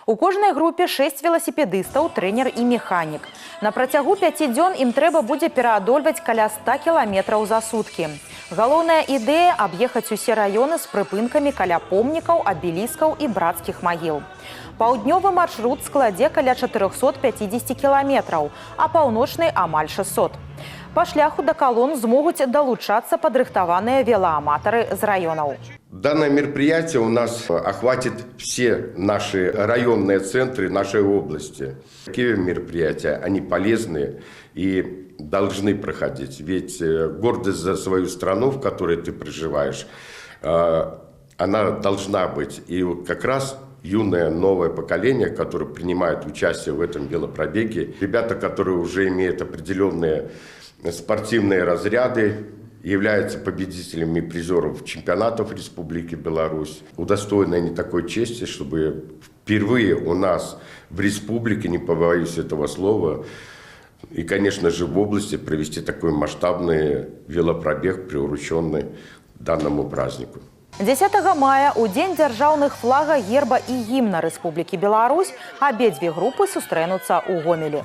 У кожнай групе 6 велосипедистаў, трэнер і механік. На працягу 5 дзён ім трэба будзе пераадольваць каля 100 кіламетраў за суткі. Галоўная ідэя – аб'ехаць усе раёны з прыпынкамі каля помнікаў, абеліскаў і брацкіх магіл. Паўднёвы маршрут складзе каля 450 кіламетраў, а паўночны – амаль 600. Па шляху да калон змогуць далучацца падрыхтаваныя велоаматары з раёнаў. Данное мероприятие у нас охватит все наши районные центры нашей области. Такие мероприятия, они полезны и должны проходить. Ведь гордость за свою страну, в которой ты проживаешь, она должна быть. И вот как раз юное новое поколение, которое принимает участие в этом велопробеге, ребята, которые уже имеют определенные спортивные разряды, являются победителями и призеров чемпионатов Республики Беларусь. Удостоены они такой чести, чтобы впервые у нас в республике, не побоюсь этого слова, и, конечно же, в области провести такой масштабный велопробег, приуроченный данному празднику. 10 мая у Дзень дзяржаўных флага, герба і гімна Рэспублікі Беларусь абедзве групы сустрэнуцца ў Гомелі.